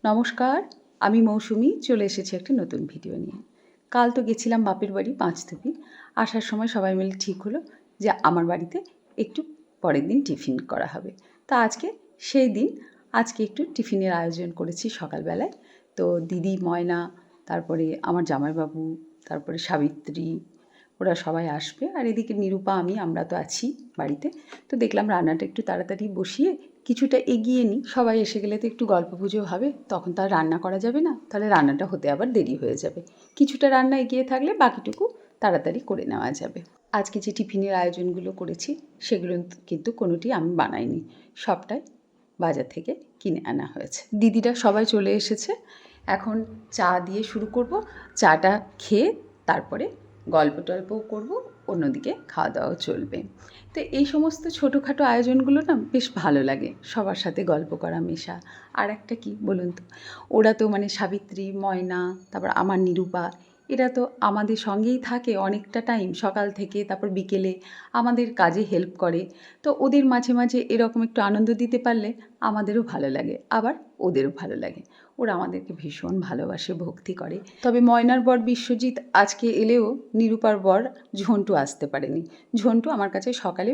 নমস্কার, আমি মৌসুমি চলে এসেছি একটা নতুন ভিডিও নিয়ে। কাল তো গেছিলাম বাপের বাড়ি পাঁচথুপি। আসার সময় সবাই মিলে ঠিক হলো যে আমার বাড়িতে একটু পরের দিন টিফিন করা হবে। তা আজকে সেই দিন, আজকে একটু টিফিনের আয়োজন করেছি সকালবেলায়। তো দিদি, ময়না, তারপরে আমার জামাইবাবু, তারপরে সাবিত্রী, ওরা সবাই আসবে। আর এদিকে নিরূপা, আমরা তো আছি বাড়িতে। তো দেখলাম রান্নাটা একটু তাড়াতাড়ি বসিয়ে কিছুটা এগিয়ে নিই, সবাই এসে গেলে তো একটু গল্প পুজো হবে, তখন তো আর রান্না করা যাবে না, তাহলে রান্নাটা হতে আবার দেরি হয়ে যাবে। কিছুটা রান্না এগিয়ে থাকলে বাকিটুকু তাড়াতাড়ি করে নেওয়া যাবে। আজকে যে টিফিনের আয়োজনগুলো করেছি সেগুলো কিন্তু কোনোটি আমি বানাইনি, সবটাই বাজার থেকে কিনে আনা হয়েছে। দিদিরা সবাই চলে এসেছে, এখন চা দিয়ে শুরু করব। চাটা খেয়ে তারপরে গল্প টল্পও করবো, অন্যদিকে খাওয়া দাওয়াও চলবে। তো এই সমস্ত ছোটোখাটো আয়োজনগুলো না বেশ ভালো লাগে, সবার সাথে গল্প করা, মেশা। আর একটা কি বলুন তো, ওরা তো সাবিত্রী, ময়না, তারপর আমার নিরূপা, এরা তো আমাদের সঙ্গেই থাকে অনেকটা টাইম, সকাল থেকে তারপর বিকেলে আমাদের কাজে হেল্প করে। তো ওদের মাঝে মাঝে এরকম একটু আনন্দ দিতে পারলে আমাদেরও ভালো লাগে, আবার ওদেরও ভালো লাগে। ওরা আমাদেরকে ভীষণ ভালোবাসে, ভক্তি করে। তবে ময়নার বর বিশ্বজিৎ আজকে এলেও নিরূপার বর ঝন্টু আসতে পারেনি। ঝন্টু আমার কাছে সকালে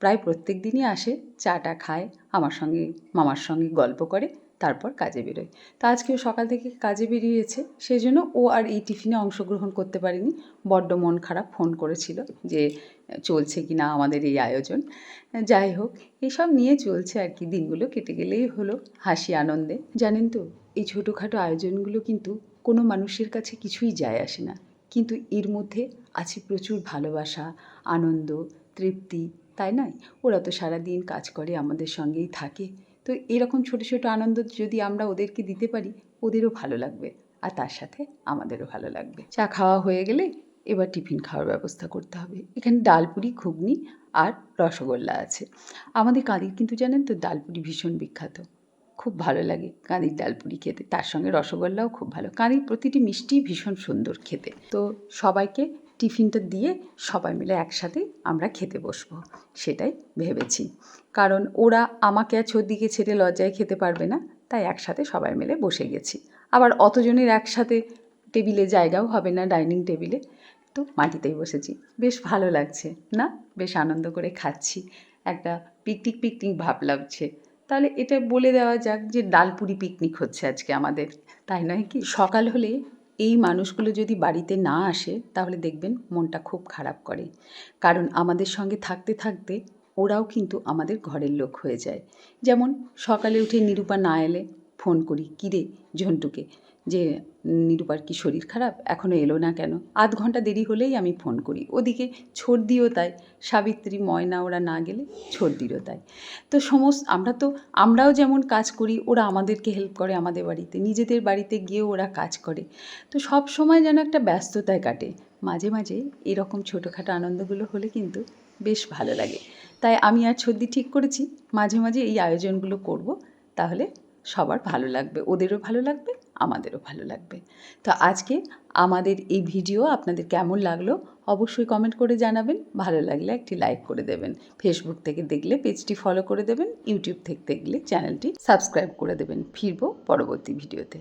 প্রায় প্রত্যেক দিনই আসে, চাটা খায়, আমার সঙ্গে, মামার সঙ্গে গল্প করে, তারপর কাজে বেরোয়। তা আজকেও সকাল থেকে কাজে বেরিয়েছে, সেই জন্য ও আর এই টিফিনে অংশগ্রহণ করতে পারেনি। বড্ড মন খারাপ, ফোন করেছিল যে চলছে কি না আমাদের এই আয়োজন। যাই হোক, এসব নিয়ে চলছে আর কি, দিনগুলো কেটে গেলেই হলো হাসি আনন্দে। জানেন তো, এই ছোটোখাটো আয়োজনগুলো কিন্তু কোনো মানুষের কাছে কিছুই যায় আসে না, কিন্তু এর মধ্যে আছে প্রচুর ভালোবাসা, আনন্দ, তৃপ্তি, তাই নয়? ওরা তো সারাদিন কাজ করে, আমাদের সঙ্গেই থাকে। তো এরকম ছোটো ছোটো আনন্দ যদি আমরা ওদেরকে দিতে পারি, ওদেরও ভালো লাগবে, আর তার সাথে আমাদেরও ভালো লাগবে। চা খাওয়া হয়ে গেলে এবার টিফিন খাওয়ার ব্যবস্থা করতে হবে। এখানে ডালপুরি, ঘুগনি আর রসগোল্লা আছে। আমাদের কাঁদির কিন্তু জানেন তো ডালপুরি ভীষণ বিখ্যাত, খুব ভালো লাগে কাঁদির ডালপুরি খেতে, তার সঙ্গে রসগোল্লাও খুব ভালো। কাঁদির প্রতিটি মিষ্টি ভীষণ সুন্দর খেতে। তো সবাইকে টিফিনটা দিয়ে সবাই মিলে একসাথে আমরা খেতে বসবো, সেটাই ভেবেছি। কারণ ওরা আমাকে আর ছোদ্দিকে ছেড়ে লজ্জায় খেতে পারবে না, তাই একসাথে সবাই মিলে বসে গেছি। আবার অতজনের একসাথে টেবিলে জায়গাও হবে না, ডাইনিং টেবিলে, তো মাটিতেই বসেছি। বেশ ভালো লাগছে না, বেশ আনন্দ করে খাচ্ছি, একটা পিকনিক পিকনিক ভাব লাগছে। তাহলে এটা বলে দেওয়া যাক যে ডালপুরি পিকনিক হচ্ছে আজকে আমাদের, তাই নয় কি? সকাল হলে এই মানুষগুলো যদি বাড়িতে না আসে তাহলে দেখবেন মনটা খুব খারাপ করে, কারণ আমাদের সঙ্গে থাকতে থাকতে ওরাও কিন্তু আমাদের ঘরের লোক হয়ে যায়। যেমন সকালে উঠে নিরূপা না এলে ফোন করি, কিরে ঝন্টুকে, যে নিরূপার কি শরীর খারাপ, এখনও এলো না কেন? আধ ঘন্টা দেরি হলেই আমি ফোন করি। ওদিকে ছর্দিও তাই, সাবিত্রী, ময়না ওরা না গেলে ছর্দিরও তাই। তো আমরাও যেমন কাজ করি, ওরা আমাদেরকে হেল্প করে আমাদের বাড়িতে, নিজেদের বাড়িতে গিয়েও ওরা কাজ করে। তো সব সময় যেন একটা ব্যস্ততায় কাটে, মাঝে মাঝে এরকম ছোটোখাটো আনন্দগুলো হলে কিন্তু বেশ ভালো লাগে। তাই আমি আর ছর্দি ঠিক করেছি মাঝে মাঝে এই আয়োজনগুলো করব, তাহলে সবার ভালো লাগবে, ওদেরও ভালো লাগবে, আমাদেরও ভালো লাগবে। তো আজকে আমাদের এই ভিডিও আপনাদের কেমন লাগলো অবশ্যই কমেন্ট করে জানাবেন। ভালো লাগলে একটি লাইক করে দেবেন, ফেসবুক থেকে দেখলে পেজটি ফলো করে দেবেন, ইউটিউব থেকে দেখলে চ্যানেলটি সাবস্ক্রাইব করে দেবেন। ফিরবো পরবর্তী ভিডিওতে।